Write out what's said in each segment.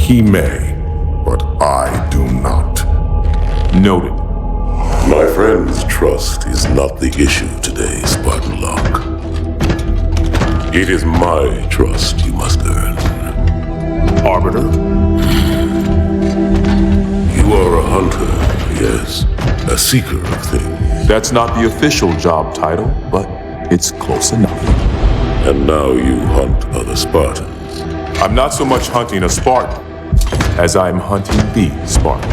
He may, but I do not. Noted. My friend's trust is not the issue today, Spartan Locke. It is my trust you must earn. Arbiter? You are a hunter, yes. A seeker of things. That's not the official job title, but it's close enough. And now you hunt other Spartans. I'm not so much hunting a Spartan as I'm hunting the Spartan.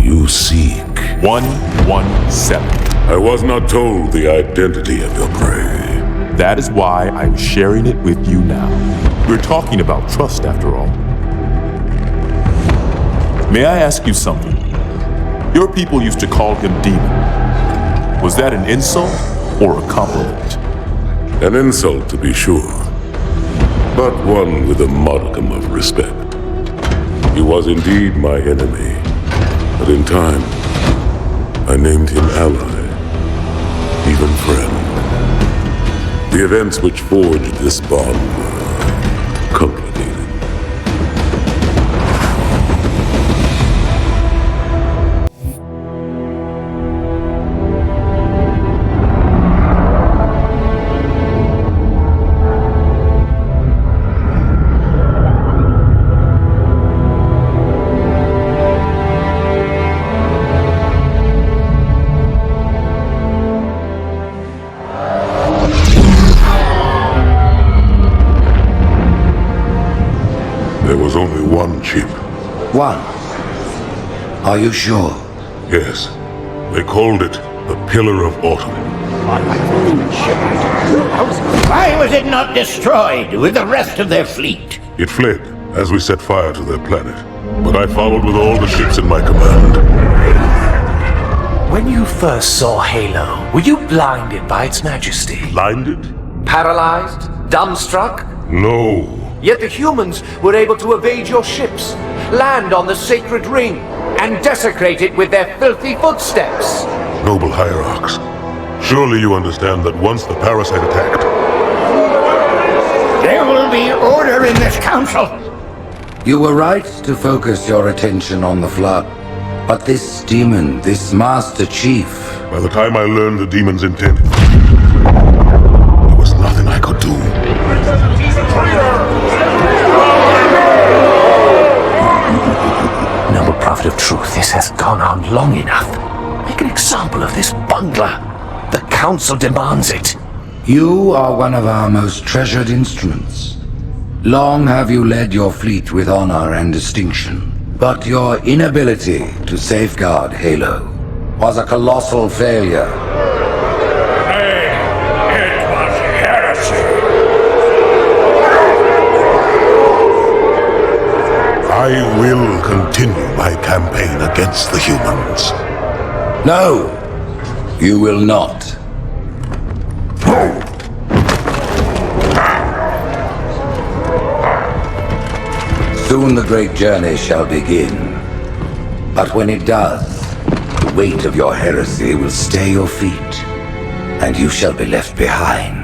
You seek. 117. I was not told the identity of your prey. That is why I'm sharing it with you now. We're talking about trust, after all. May I ask you something? Your people used to call him Demon. Was that an insult or a compliment? An insult, to be sure, but one with a modicum of respect. He was indeed my enemy, but in time, I named him ally, even friend. The events which forged this bond were complicated. There was only one chip. One? Are you sure? Yes. They called it the Pillar of Autumn. Why was it not destroyed with the rest of their fleet? It fled as we set fire to their planet. But I followed with all the ships in my command. When you first saw Halo, were you blinded by its majesty? Blinded? Paralyzed? Dumbstruck? No. Yet the humans were able to evade your ships, land on the sacred ring, and desecrate it with their filthy footsteps. Noble hierarchs, surely you understand that once the parasite attacked... There will be order in this council. You were right to focus your attention on the Flood. But this demon, this Master Chief... By the time I learned the demon's intent, there was nothing I could do. Noble Prophet of Truth, this has gone on long enough. Make an example of this bungler. The Council demands it. You are one of our most treasured instruments. Long have you led your fleet with honor and distinction. But your inability to safeguard Halo was a colossal failure. It was heresy. I will continue my campaign against the humans. No, you will not. Soon the great journey shall begin. But when it does, the weight of your heresy will stay your feet, and you shall be left behind.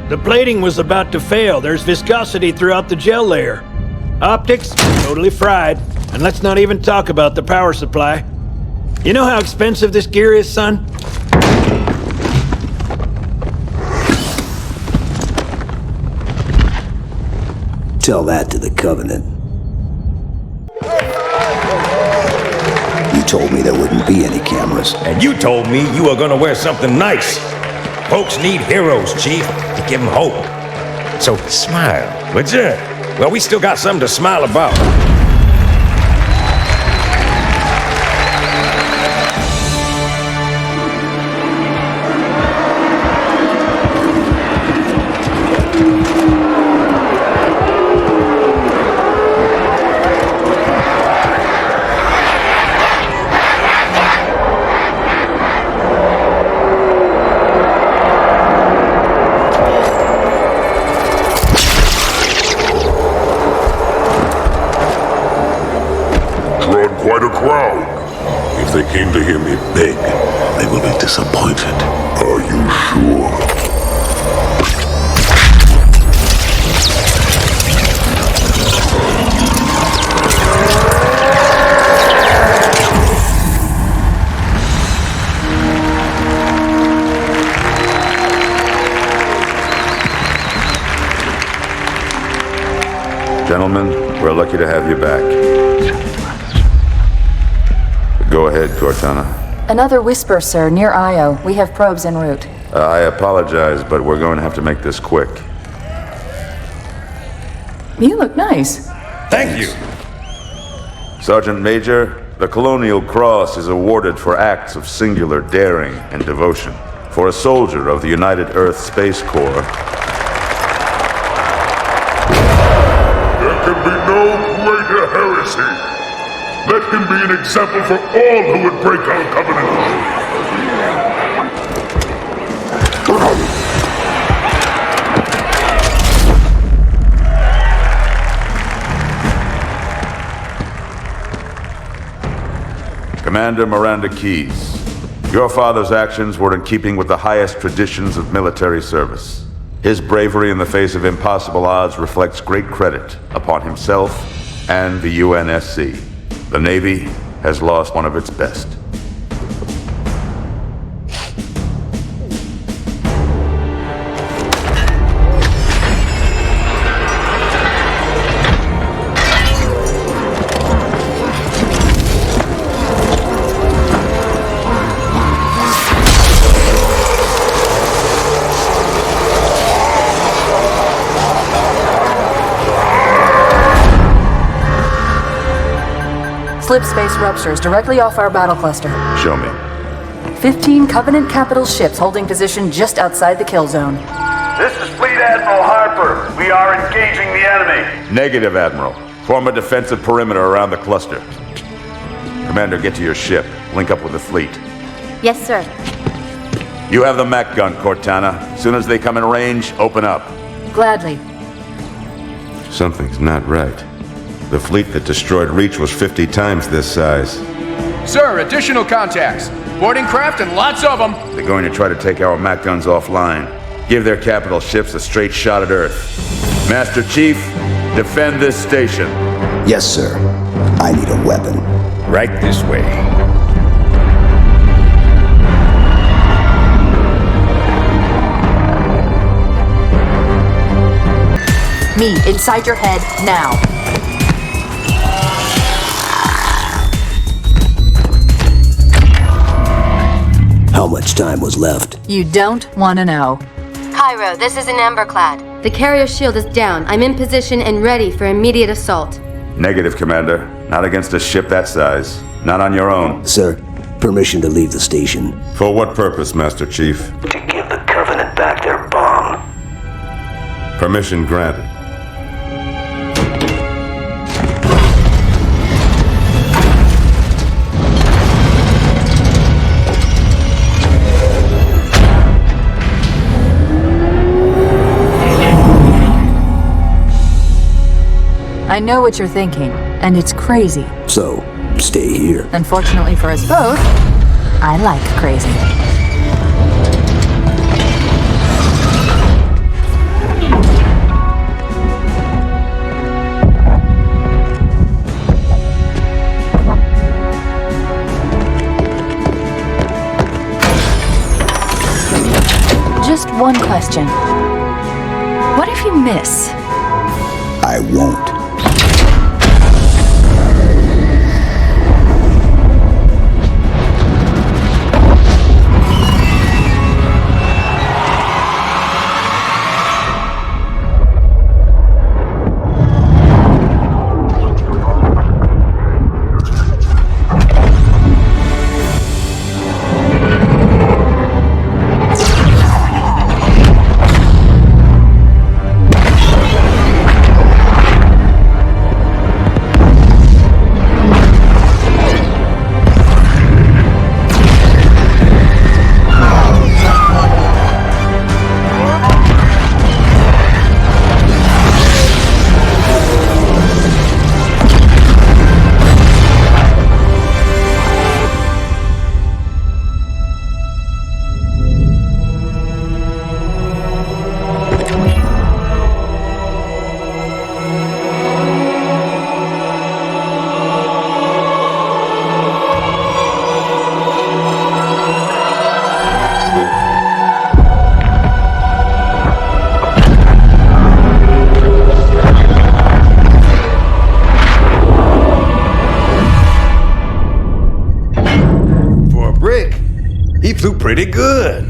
The plating was about to fail. There's viscosity throughout the gel layer. Optics, totally fried. And let's not even talk about the power supply. You know how expensive this gear is, son? Tell that to the Covenant. You told me there wouldn't be any cameras. And you told me you were gonna wear something nice. Folks need heroes, Chief, to give them hope. So smile, would you? Well, we still got something to smile about. crown. If they came to hear me beg, they will be disappointed. Are you sure? Gentlemen, we're lucky to have you back. Go ahead, Cortana. Another whisper, sir, near Io. We have probes en route. I apologize, but we're going to have to make this quick. You look nice. Thank you. Sergeant Major, the Colonial Cross is awarded for acts of singular daring and devotion. For a soldier of the United Earth Space Corps, there can be no greater heresy. Let him be an example for all who would break our covenant. Commander Miranda Keyes, your father's actions were in keeping with the highest traditions of military service. His bravery in the face of impossible odds reflects great credit upon himself and the UNSC. The Navy has lost one of its best. Slip space ruptures directly off our battle cluster. Show me. 15 Covenant capital ships holding position just outside the kill zone. This is Fleet Admiral Harper. We are engaging the enemy. Negative, Admiral. Form a defensive perimeter around the cluster. Commander, get to your ship. Link up with the fleet. Yes, sir. You have the mech gun, Cortana. As soon as they come in range, open up. Gladly. Something's not right. The fleet that destroyed Reach was 50 times this size. Sir, additional contacts. Boarding craft and lots of them. They're going to try to take our mech guns offline. Give their capital ships a straight shot at Earth. Master Chief, defend this station. Yes, sir. I need a weapon. Right this way. Me, inside your head, now. How much time was left? You don't want to know. Cairo, this is an Emberclad. The carrier shield is down. I'm in position and ready for immediate assault. Negative, Commander. Not against a ship that size. Not on your own. Sir, permission to leave the station. For what purpose, Master Chief? To give the Covenant back their bomb. Permission granted. I know what you're thinking, and it's crazy. So, stay here. Unfortunately for us both, I like crazy. Just one question. What if you miss? I won't. pretty good.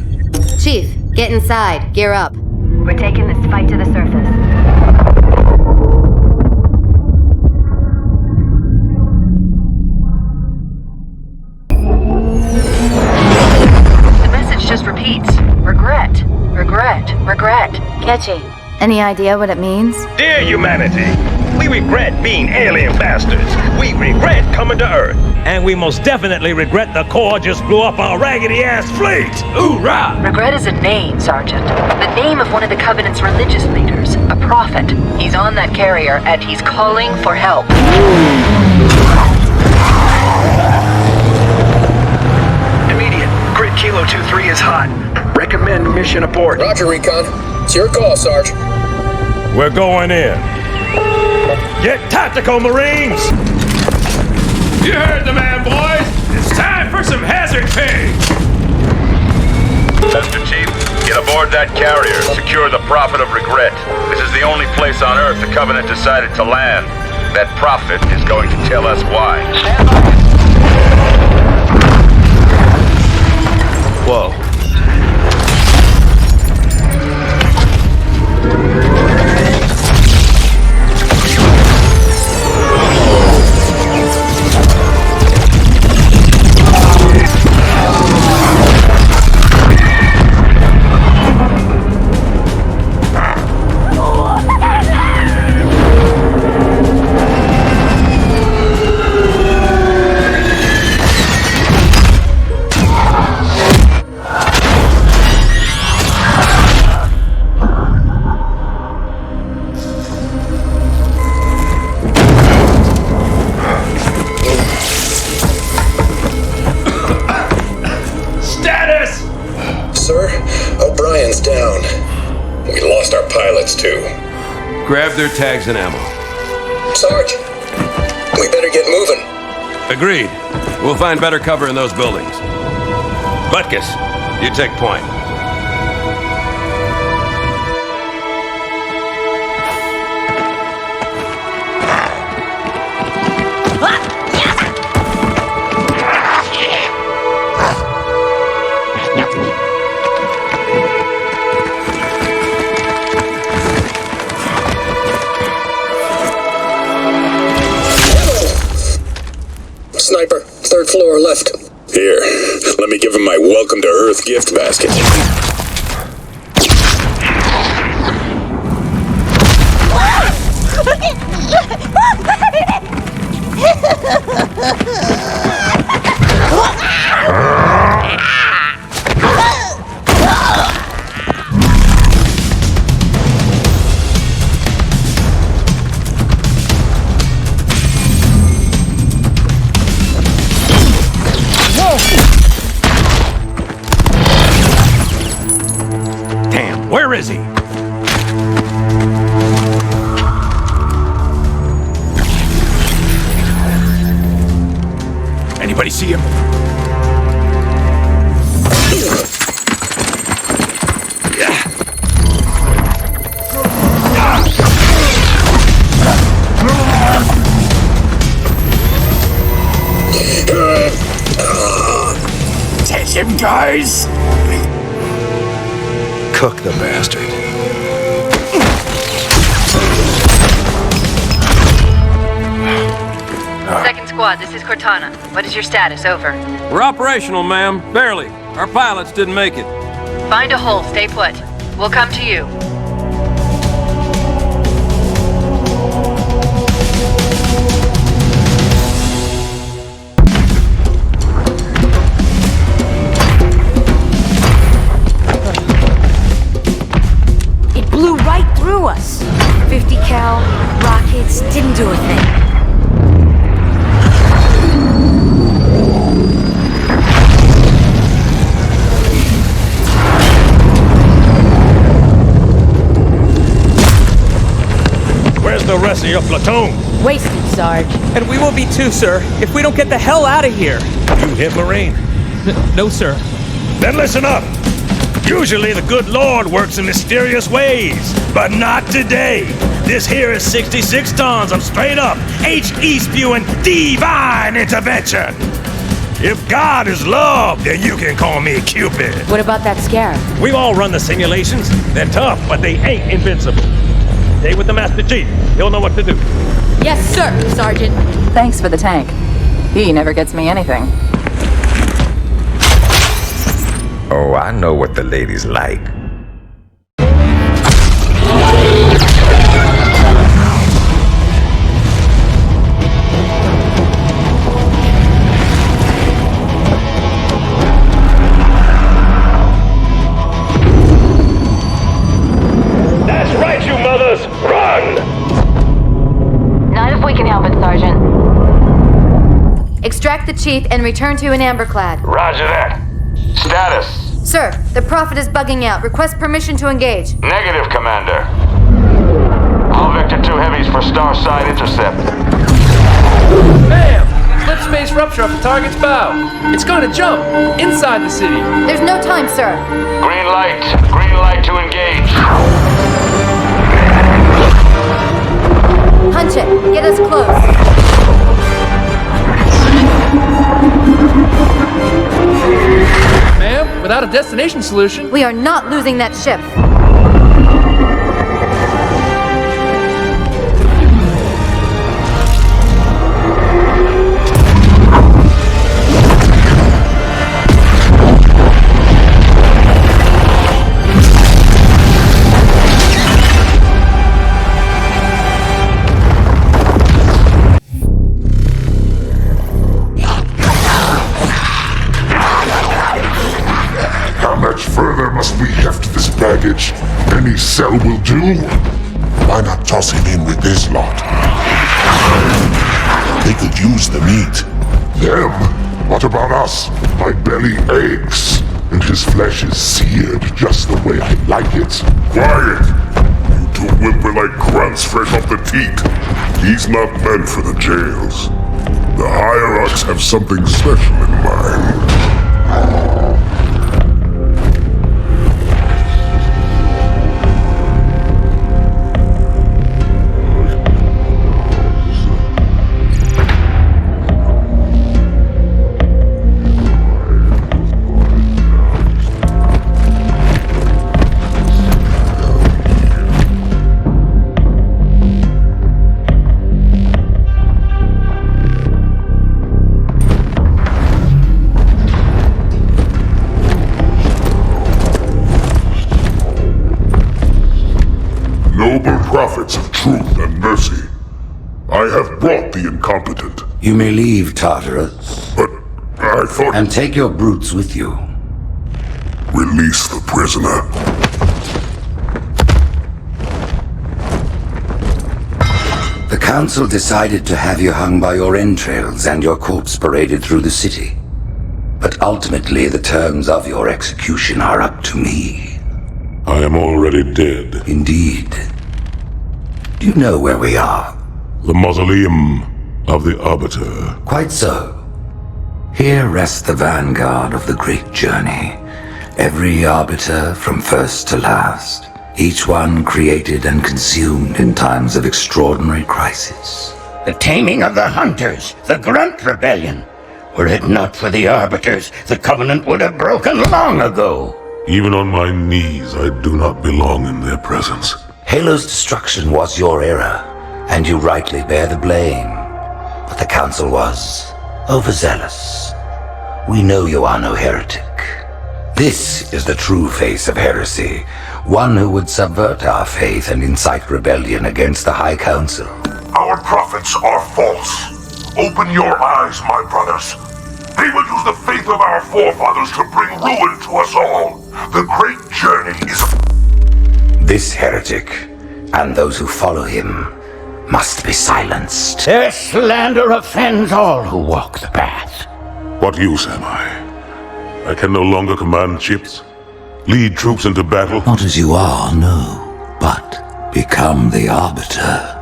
Chief, get inside. Gear up. We're taking this fight to the surface. The message just repeats. Regret. Regret. Regret. Catchy. Any idea what it means? Dear humanity, we regret being alien bastards. We regret coming to Earth. And we most definitely regret the Corps just blew up our raggedy-ass fleet. Hoorah! Regret is a name, Sergeant. The name of one of the Covenant's religious leaders. A prophet. He's on that carrier, and he's calling for help. Immediate. Grid Kilo 2-3 is hot. Recommend mission abort. Roger, Recon. It's your call, Sarge. We're going in. Get tactical, Marines! You heard the man, boys! It's time for some hazard pay! Master Chief, get aboard that carrier. Secure the Prophet of Regret. This is the only place on Earth the Covenant decided to land. That Prophet is going to tell us why. Stand by. Whoa. Grab their tags and ammo. Sarge, we better get moving. Agreed. We'll find better cover in those buildings. Butkus, you take point. Sniper, third floor left. Here, let me give him my welcome to Earth gift basket. Where is he? Anybody see him? Take him, guys! Cook the bastard. Second squad, this is Cortana. What is your status? Over. We're operational, ma'am. Barely. Our pilots didn't make it. Find a hole, stay put. We'll come to you. Us. 50 cal rockets didn't do a thing. Where's the rest of your platoon? Wasted, Sarge. And we will be too, sir, if we don't get the hell out of here. You hit Marine? No, sir. Then listen up. Usually the good Lord works in mysterious ways, but not today. This here is 66 tons of straight up, HE spewing divine intervention. If God is love, then you can call me Cupid. What about that scarab? We've all run the simulations. They're tough, but they ain't invincible. Stay with the Master Chief. He'll know what to do. Yes, sir, Sergeant. Thanks for the tank. He never gets me anything. Oh, I know what the ladies like. That's right, you mothers! Run! Not if we can help it, Sergeant. Extract the chief and return to an amberclad. Roger that. Status. Sir, the Prophet is bugging out. Request permission to engage. Negative, Commander. All Vector 2 heavies for Starside intercept. Bam! Slip space rupture off the target's bow. It's gonna jump inside the city. There's no time, sir. Green light. Green light to engage. Punch it. Get us close. Ma'am, without a destination solution... We are not losing that ship. How much further must we heft this baggage? Any cell will do? Why not toss him in with this lot? They could use the meat. Them? What about us? My belly aches, and his flesh is seared just the way I like it. Quiet! You two whimper like grunts fresh off the teat. He's not meant for the jails. The hierarchs have something special in mind. Noble prophets of truth and mercy, I have brought the incompetent. You may leave, Tartarus. But I thought... And take your brutes with you. Release the prisoner. The council decided to have you hung by your entrails and your corpse paraded through the city. But ultimately, the terms of your execution are up to me. I am already dead. Indeed. Do you know where we are? The mausoleum of the Arbiter. Quite so. Here rests the vanguard of the great journey. Every Arbiter from first to last. Each one created and consumed in times of extraordinary crisis. The taming of the Hunters, the Grunt Rebellion. Were it not for the Arbiters, the Covenant would have broken long ago. Even on my knees, I do not belong in their presence. Halo's destruction was your error, and you rightly bear the blame. But the Council was overzealous. We know you are no heretic. This is the true face of heresy, one who would subvert our faith and incite rebellion against the High Council. Our prophets are false. Open your eyes, my brothers. They will use the faith of our forefathers to bring ruin to us all. The great journey is... This heretic, and those who follow him, must be silenced. Their slander offends all who walk the path. What use am I? I can no longer command ships, lead troops into battle. Not as you are, no, but become the Arbiter.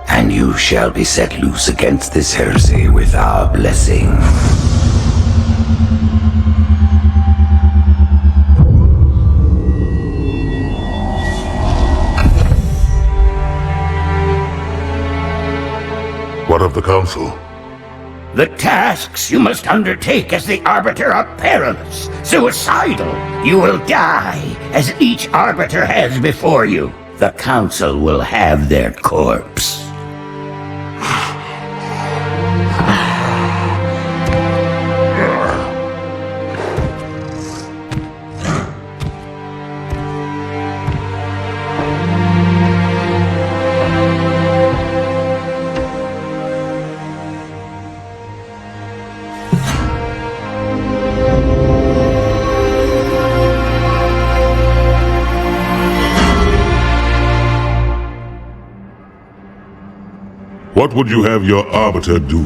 And you shall be set loose against this heresy with our blessing. What of the Council? The tasks you must undertake as the Arbiter are perilous, suicidal. You will die, as each Arbiter has before you. The Council will have their corpse. What would you have your Arbiter do?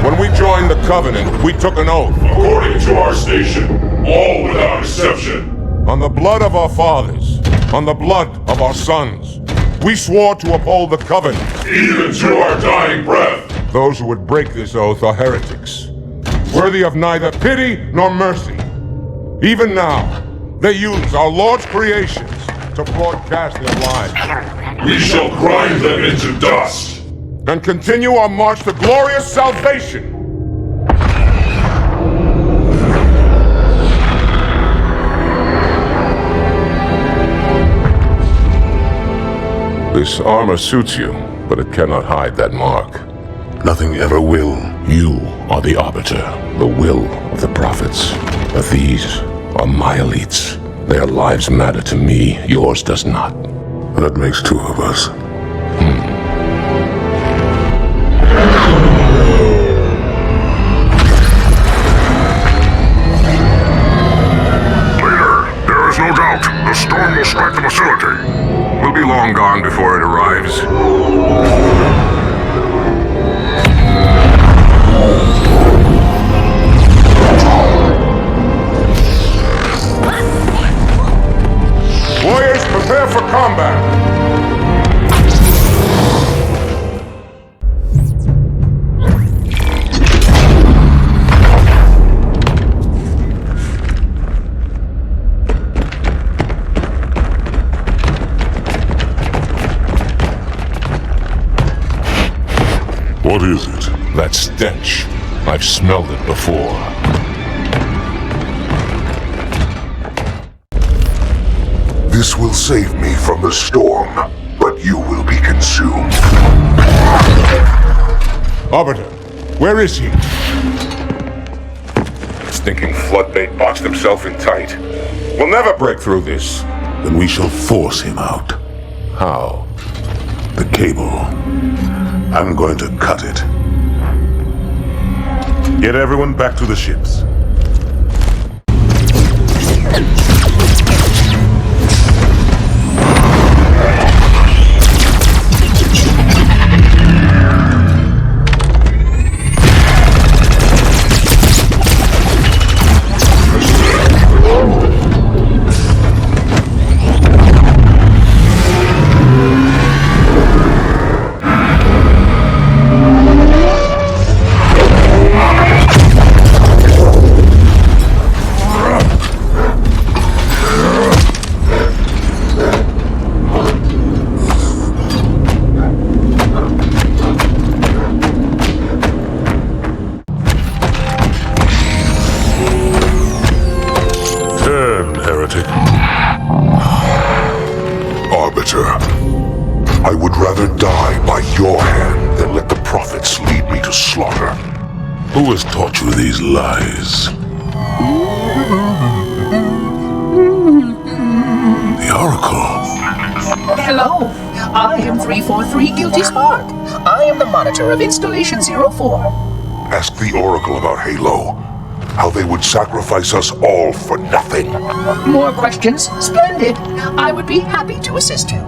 When we joined the Covenant, we took an oath. According to our station, all without exception. On the blood of our fathers, on the blood of our sons, we swore to uphold the Covenant. Even to our dying breath. Those who would break this oath are heretics, worthy of neither pity nor mercy. Even now, they use our Lord's creations to broadcast their lies. We shall grind them into dust. And continue our march to glorious salvation. This armor suits you, but it cannot hide that mark. Nothing ever will. You are the Arbiter, the will of the prophets. But these are my elites. Their lives matter to me, yours does not. That makes two of us. Leader, there is no doubt the storm will strike the facility. We'll be long gone before it arrives. Warriors, prepare for combat! What is it? That stench. I've smelled it before. This will save me from the storm, but you will be consumed. Arbiter, where is he? Stinking floodbait boxed himself in tight. We'll never break through this. Then we shall force him out. How? The cable. I'm going to cut it. Get everyone back to the ships. Arbiter, I would rather die by your hand than let the prophets lead me to slaughter. Who has taught you these lies? The Oracle. Hello, I am 343 Guilty Spark. I am the monitor of Installation 04. Ask the Oracle about Halo. How they would sacrifice us all for nothing. More questions? Splendid. I would be happy to assist you.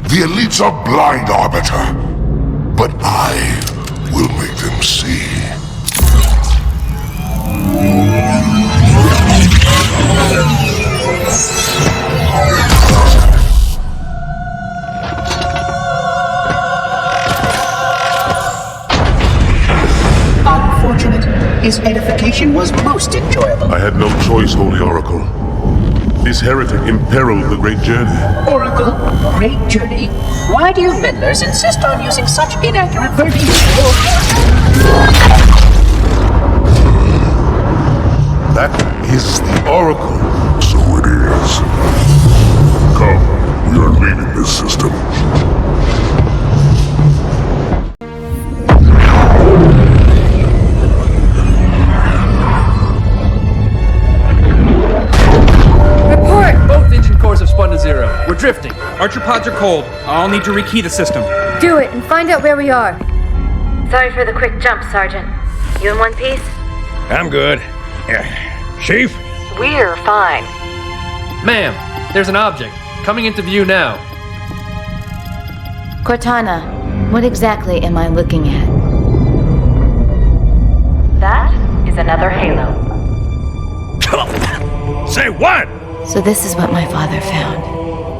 The elites are blind, Arbiter. But I will make them see. His edification was most enjoyable. I had no choice, Holy Oracle. This heretic imperiled the great journey. Oracle, great journey. Why do you meddlers insist on using such inaccurate verbiage? That is the Oracle. So it is. Come, we are leaving this system. Both engine cores have spun to zero. We're drifting. Archer pods are cold. I'll need to rekey the system. Do it and find out where we are. Sorry for the quick jump, Sergeant. You in one piece? I'm good. Chief? We're fine. Ma'am, there's an object. Coming into view now. Cortana, what exactly am I looking at? That is another Halo. Say what? So this is what my father found.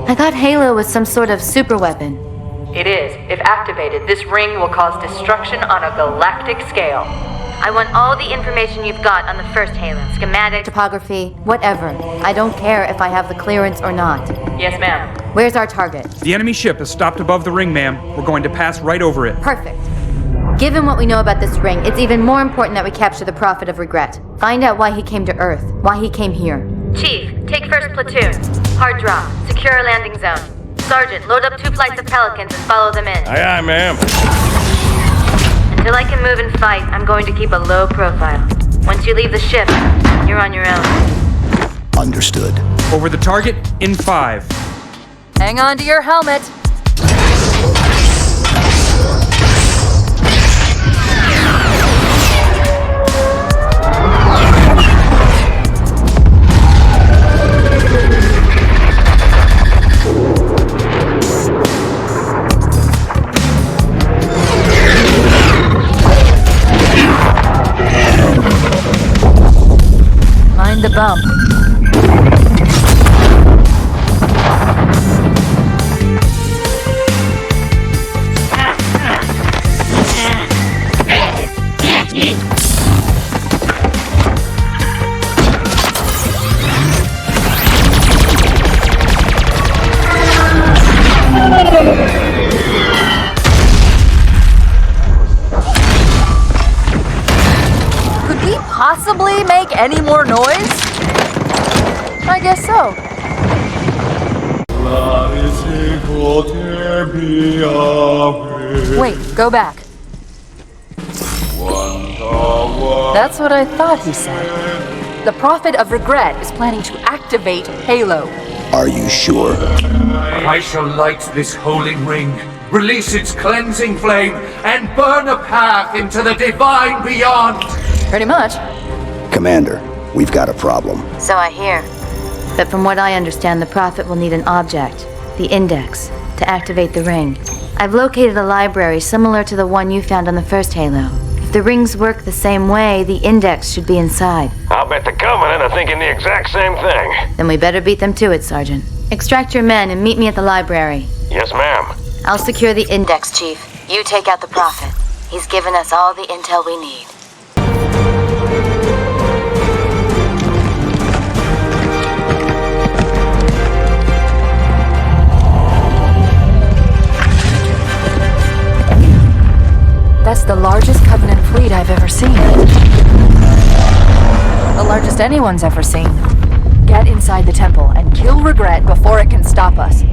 I thought Halo was some sort of super weapon. It is. If activated, this ring will cause destruction on a galactic scale. I want all the information you've got on the first Halo. Schematic, topography, whatever. I don't care if I have the clearance or not. Yes, ma'am. Where's our target? The enemy ship has stopped above the ring, ma'am. We're going to pass right over it. Perfect. Given what we know about this ring, it's even more important that we capture the Prophet of Regret. Find out why he came to Earth, why he came here. Chief, take first platoon. Hard drop. Secure a landing zone. Sergeant, load up 2 flights of Pelicans and follow them in. Aye, aye, ma'am. Until I can move and fight, I'm going to keep a low profile. Once you leave the ship, you're on your own. Understood. Over the target in 5. Hang on to your helmet. Mind the bump. Could we possibly make any more noise? I guess so. Wait, go back. That's what I thought he said. The Prophet of Regret is planning to activate Halo. Are you sure? I shall light this holy ring, release its cleansing flame, and burn a path into the divine beyond. Pretty much. Commander, we've got a problem. So I hear. But from what I understand, the Prophet will need an object, the Index, to activate the ring. I've located a library similar to the one you found on the first Halo. If the rings work the same way, the Index should be inside. I'll bet the Covenant are thinking the exact same thing. Then we better beat them to it, Sergeant. Extract your men and meet me at the library. Yes, ma'am. I'll secure the Index, Chief. You take out the Prophet. He's given us all the intel we need. That's the largest Covenant fleet I've ever seen. The largest anyone's ever seen. Get inside the temple and kill Regret before it can stop us.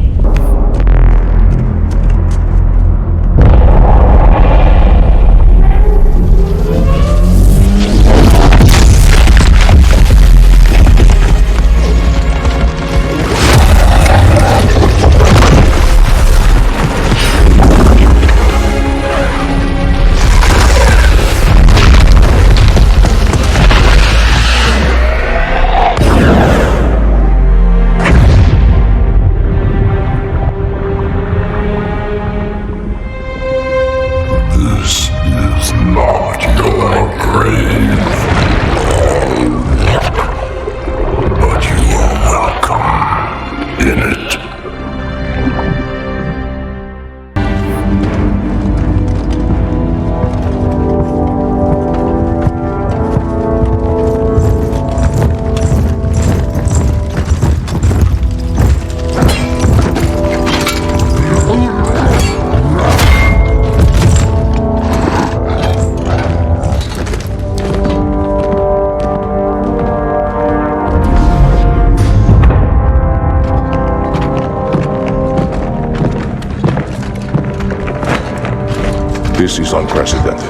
This is unprecedented.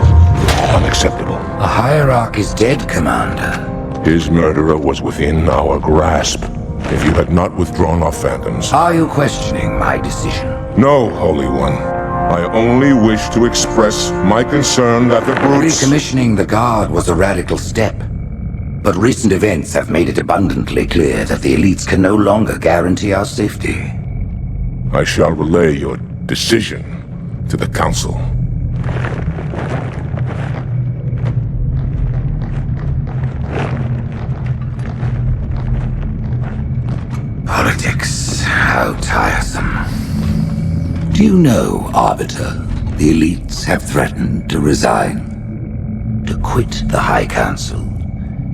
Unacceptable. The Hierarch is dead, Commander. His murderer was within our grasp. If you had not withdrawn our phantoms... Are you questioning my decision? No, Holy One. I only wish to express my concern that the brutes... Recommissioning the Guard was a radical step. But recent events have made it abundantly clear that the elites can no longer guarantee our safety. I shall relay your decision to the Council. Politics, how tiresome. Do you know, Arbiter, the elites have threatened to resign, to quit the High Council,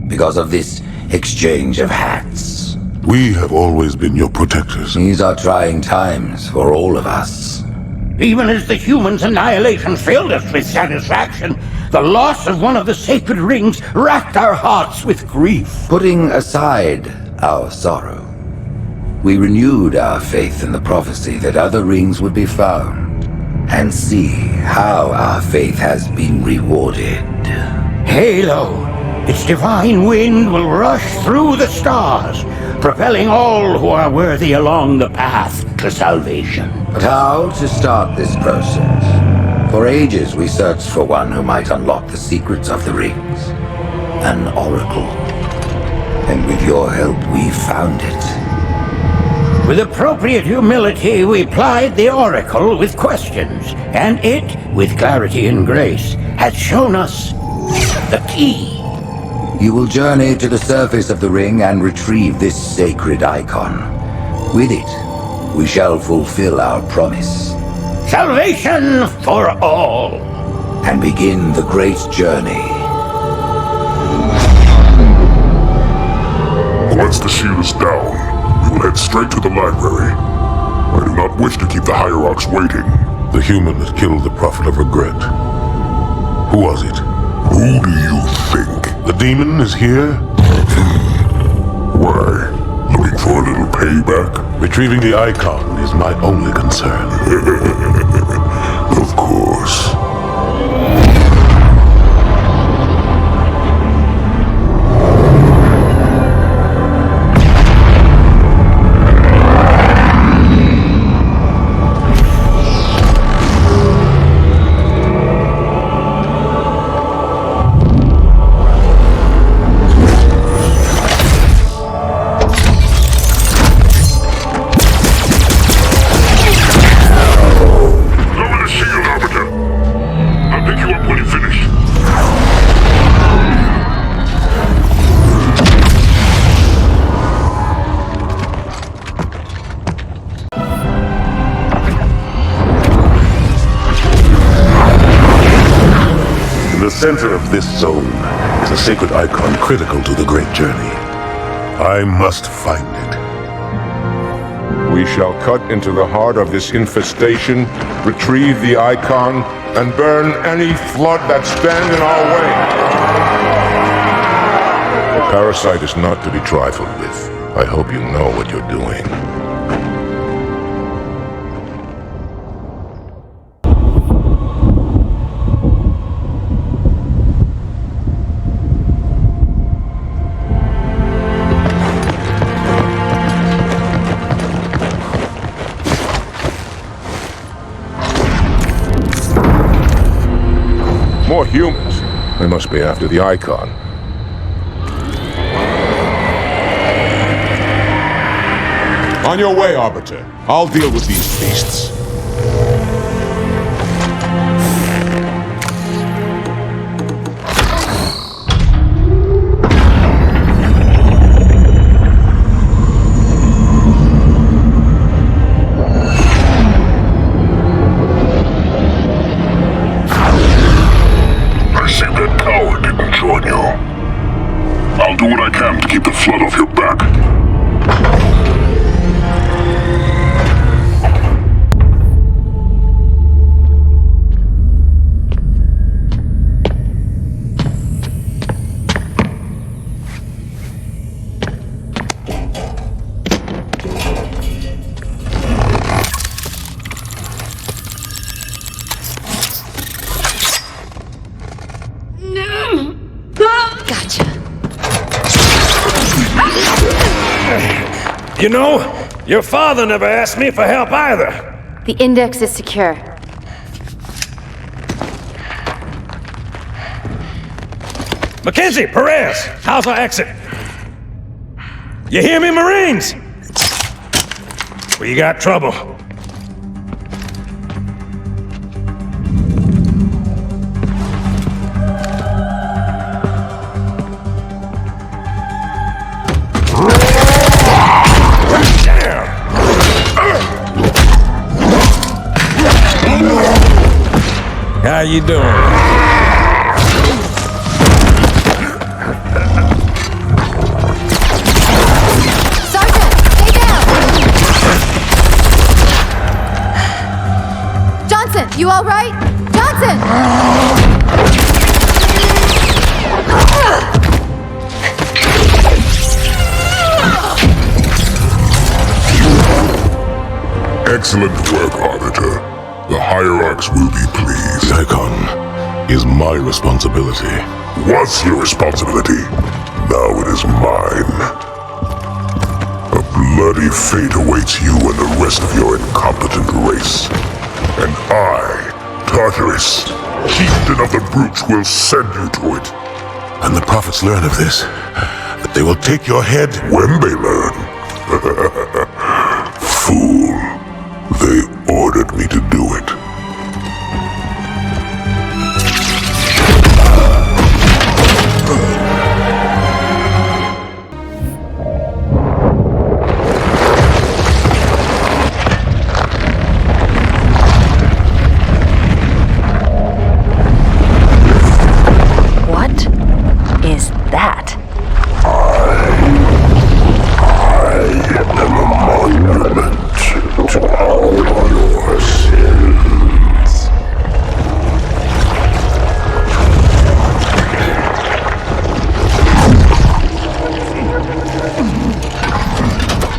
because of this exchange of hats? We have always been your protectors. These are trying times for all of us. Even as the humans' annihilation filled us with satisfaction, the loss of one of the sacred rings racked our hearts with grief. Putting aside our sorrow, we renewed our faith in the prophecy that other rings would be found, and see how our faith has been rewarded. Halo, its divine wind will rush through the stars, propelling all who are worthy along the path to salvation. But how to start this process? For ages we searched for one who might unlock the secrets of the rings. An oracle. And with your help we found it. With appropriate humility, we plied the Oracle with questions, and it, with clarity and grace, has shown us the key. You will journey to the surface of the ring and retrieve this sacred icon. With it, we shall fulfill our promise. Salvation for all! And begin the great journey. Once the shield is down, we will head straight to the library. I do not wish to keep the Hierarchs waiting. The human that killed the Prophet of Regret. Who was it? Who do you think? The demon is here? Why? Looking for a little payback? Retrieving the icon is my only concern. Of course. In the center of this zone is a sacred icon critical to the great journey. I must find it. We shall cut into the heart of this infestation, retrieve the icon, and burn any flood that stand in our way. The parasite is not to be trifled with. I hope you know what you're doing. More humans. They must be after the icon. On your way, Arbiter. I'll deal with these beasts. I'll do what I can to keep the flood off your back. You know, your father never asked me for help either. The index is secure. Mackenzie, Perez, how's our exit? You hear me, Marines? We got trouble. How you doing? Sergeant, stay down! Johnson, you all right? Johnson! Excellent work, Arbiter. The Hierarchs will be pleased. Icon is my responsibility. Was your responsibility. Now it is mine. A bloody fate awaits you and the rest of your incompetent race. And I, Tartarus, chieftain of the brutes, will send you to it. And the prophets learn of this, that they will take your head when they learn. Fool. They ordered me to do it. What is that? I am a monument to all your sins.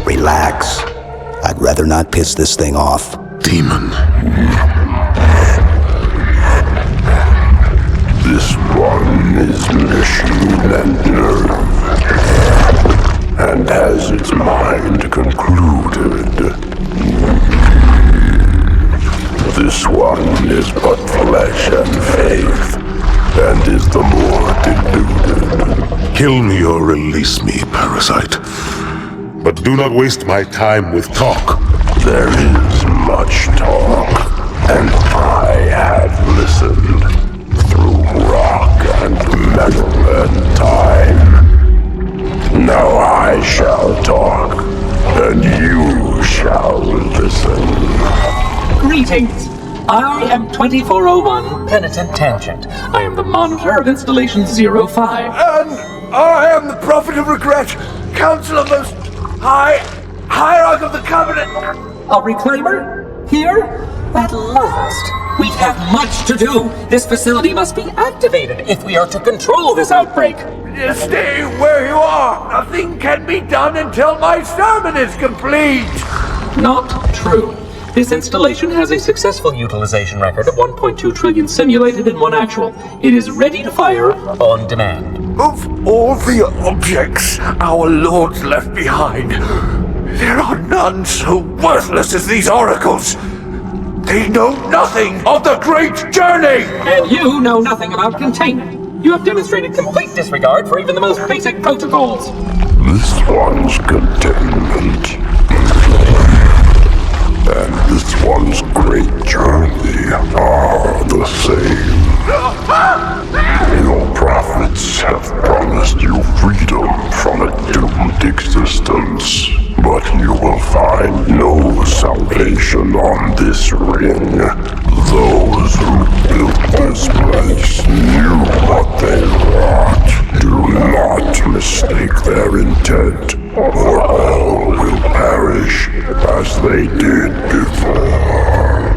Relax. I'd rather not piss this thing off. Demon. This one is machine and nerve, and has its mind concluded. This one is but flesh and faith, and is the more deluded. Kill me or release me, parasite. But do not waste my time with talk. There is much talk, and I have listened through rock and metal and time. Now I shall talk, and you shall listen. Greetings. I am 2401 Penitent Tangent. I am the monitor of Installation 05. And I am the Prophet of Regret, Council of Most High, Hierarch of the Covenant. A reclaimer? Here? At last. We have much to do. This facility must be activated if we are to control this outbreak. Stay where you are. Nothing can be done until my sermon is complete. Not true. This installation has a successful utilization record of 1.2 trillion simulated and 1 actual. It is ready to fire on demand. Of all the objects our lords left behind, there are none so worthless as these oracles. They know nothing of the great journey! And you know nothing about containment. You have demonstrated complete disregard for even the most basic protocols. This one's containment, and this one's great journey are the same. Your prophets have promised you freedom from a doomed existence, but you will find no salvation on this ring. Those who built this place knew what they wrought. Do not mistake their intent, or all will perish as they did before.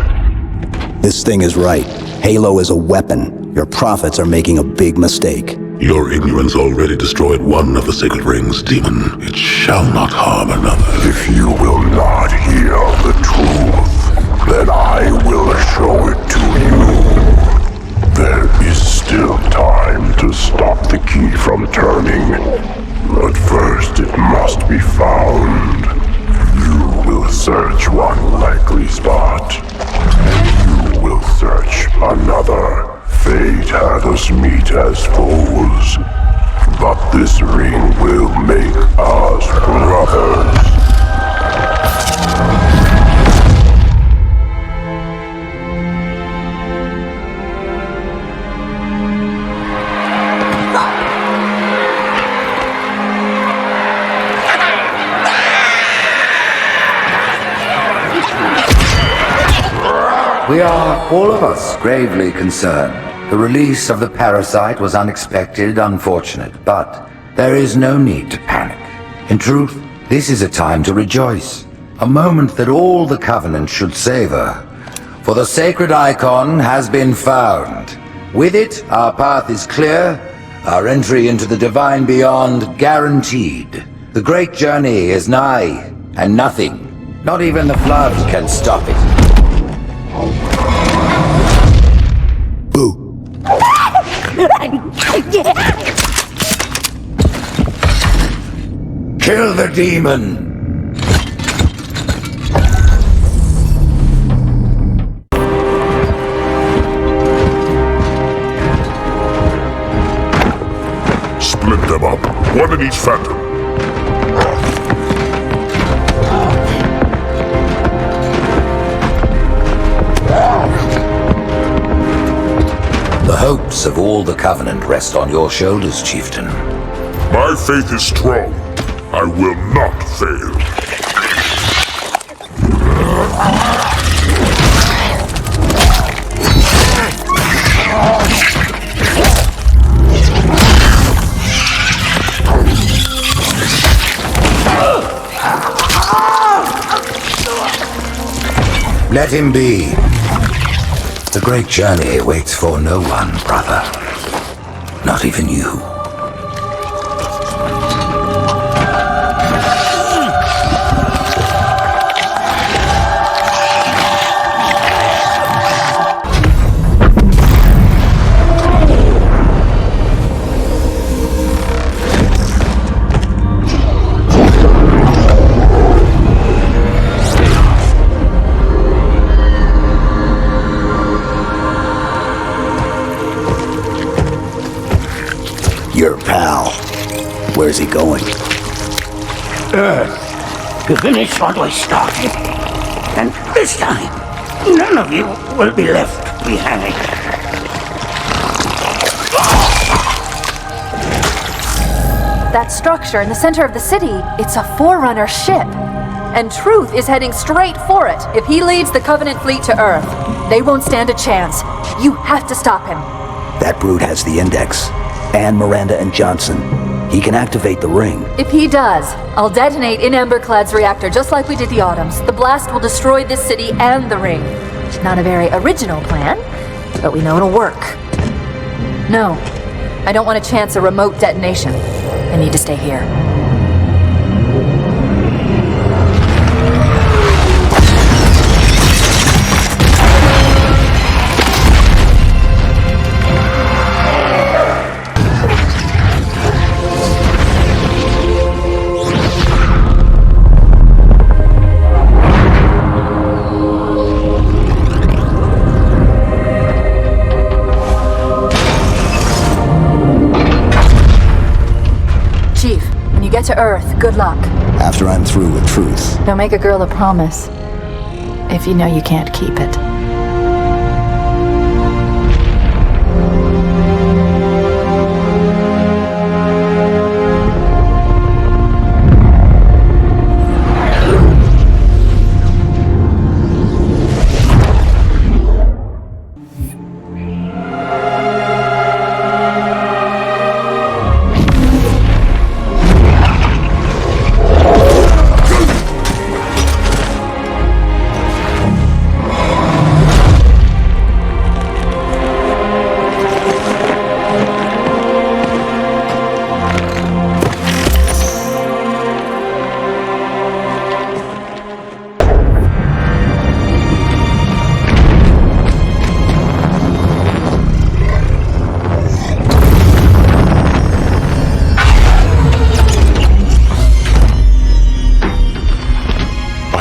This thing is right. Halo is a weapon. Your prophets are making a big mistake. Your ignorance already destroyed one of the sacred rings, demon. It shall not harm another. If you will not hear the truth, then I will show it to you. There is still time to stop the key from turning, but first it must be found. had us meet as foes, but this ring will make us brothers. We are, all of us, gravely concerned. The release of the parasite was unexpected, unfortunate, but there is no need to panic. In truth, this is a time to rejoice. A moment that all the Covenant should savor. For the sacred icon has been found. With it, our path is clear, our entry into the divine beyond guaranteed. The great journey is nigh, and nothing, not even the flood, can stop it. Kill the demon! Split them up, one in each phantom. The hopes of all the Covenant rest on your shoulders, Chieftain. My faith is strong. I will not fail. Let him be. The great journey waits for no one, brother. Not even you. Your pal. Where's he going? Earth, to finish what we started. And this time, none of you will be left behind. That structure in the center of the city, it's a Forerunner ship. And Truth is heading straight for it. If he leads the Covenant fleet to Earth, they won't stand a chance. You have to stop him. That brute has the Index. And Miranda and Johnson. He can activate the ring. If he does, I'll detonate in Emberclad's reactor just like we did the Autumn's. The blast will destroy this city and the ring. Not a very original plan, but we know it'll work. No, I don't want to chance a remote detonation. I need to stay here. Get to Earth. Good luck. After I'm through with Truth. Don't make a girl a promise if you know you can't keep it.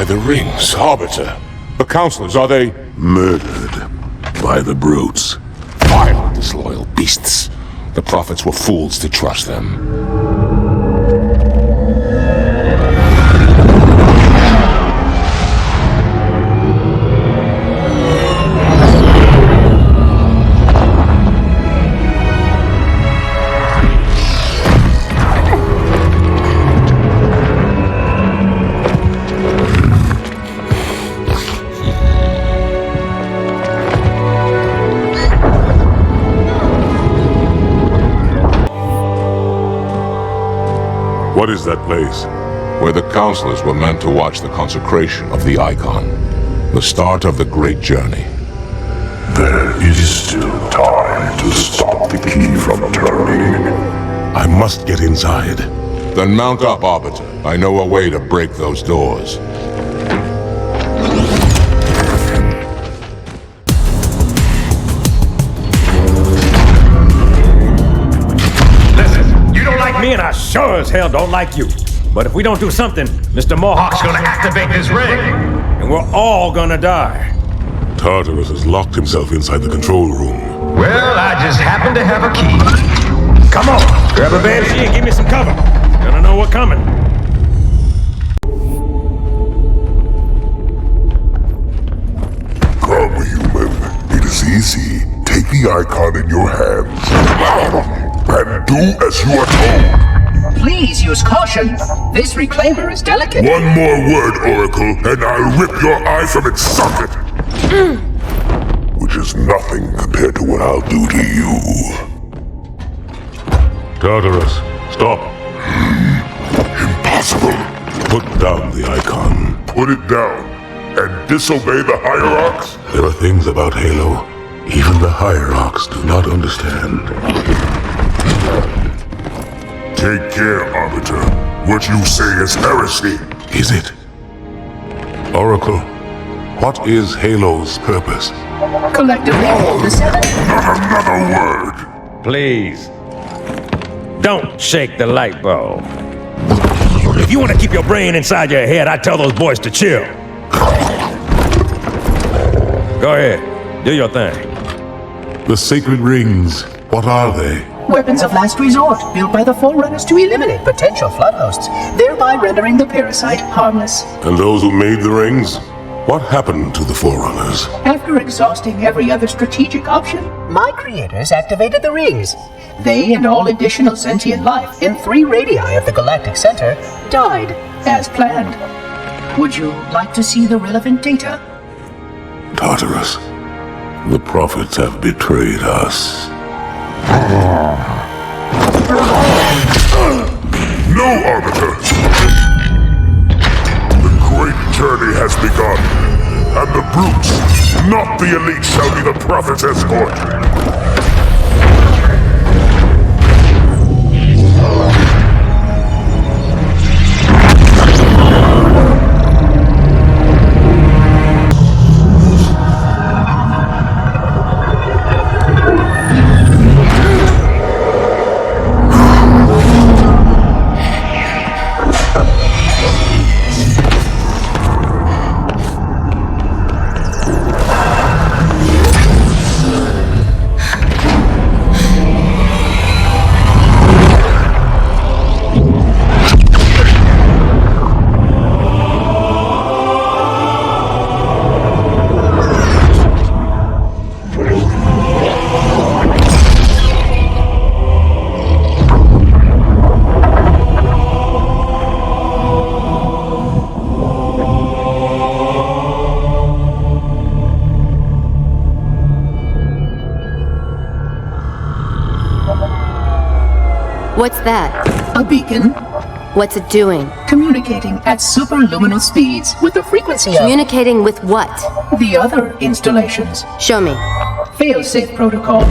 The rings, Arbiter. The counselors, are they... Murdered by the brutes. Violently. Disloyal beasts. The prophets were fools to trust them. What is that place? Where the counselors were meant to watch the consecration of the Icon. The start of the great journey. There is still time to stop the key from turning. I must get inside. Then mount up, Arbiter. I know a way to break those doors. Me and I sure as hell don't like you. But if we don't do something, Mr. Mohawk's gonna activate this ring. And we're all gonna die. Tartarus has locked himself inside the control room. Well, I just happen to have a key. Come on, grab a banshee and give me some cover. Gonna know what's coming. Come, human. It is easy. Take the Icon in your hands. And do as you are told. Please use caution. This reclaimer is delicate. One more word, Oracle, and I'll rip your eye from its socket. Which is nothing compared to what I'll do to you. Tartarus, stop. Impossible. Put down the Icon. Put it down and disobey the Hierarchs? There are things about Halo even the Hierarchs do not understand. Take care, Arbiter. What you say is heresy. Is it? Oracle, what is Halo's purpose? Collectively, the seven. Not another word. Please, don't shake the light bulb. If you want to keep your brain inside your head, I tell those boys to chill. Go ahead, do your thing. The sacred rings, what are they? Weapons of last resort, built by the Forerunners to eliminate potential flood hosts, thereby rendering the parasite harmless. And those who made the rings? What happened to the Forerunners? After exhausting every other strategic option, my creators activated the rings. They and all additional sentient life in 3 radii of the Galactic Center died as planned. Would you like to see the relevant data? Tartarus, the prophets have betrayed us. No, Arbiter! The great journey has begun, and the brutes, not the elite, shall be the Prophet's escort. What's that? A beacon. What's it doing? Communicating at superluminal speeds with the frequency Communicating with what? The other installations. Show me. Fail-safe protocol.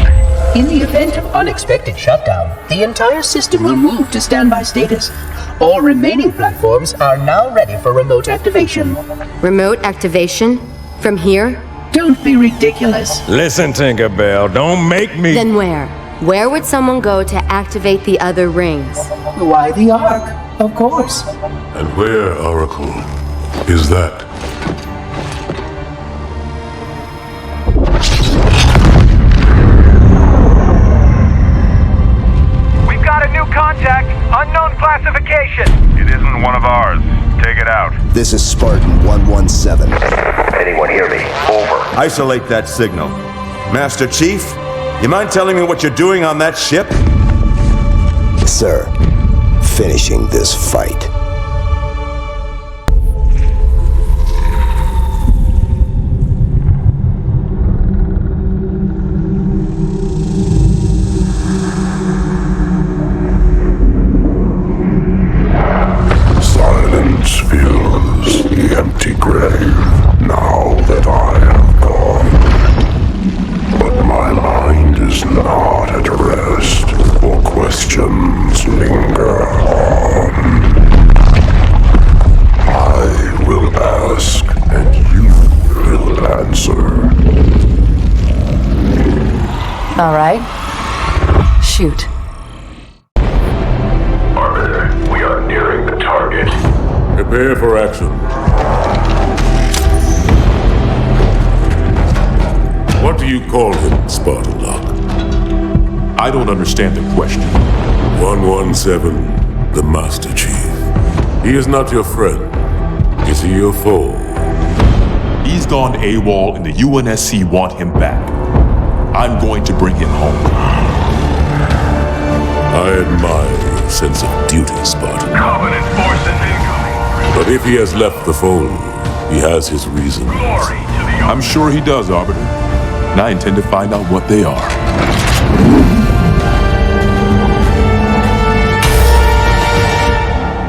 In the event of unexpected shutdown, the entire system will move to standby status. All remaining platforms are now ready for remote activation. Remote activation? From here? Don't be ridiculous. Listen, Tinkerbell, don't make me... Then where? Where would someone go to activate the other rings? Why the Ark? Of course. And where, Oracle, is that? This is Spartan 117. Anyone hear me? Over. Isolate that signal. Master Chief, you mind telling me what you're doing on that ship? Sir, finishing this fight. Silence fills the empty grave now that I have gone. But my mind is not at rest, for questions linger on. I will ask, and you will answer. All right. Shoot. Arbiter, we are nearing the target. Prepare for action. What do you call him, Spartan Locke? I don't understand the question. 117, the Master Chief. He is not your friend. Is he your foe? He's gone AWOL and the UNSC want him back. I'm going to bring him home. I admire your sense of duty, Spartan. Covenant forces incoming. But if he has left the fold, he has his reasons. I'm sure he does, Arbiter. And I intend to find out what they are.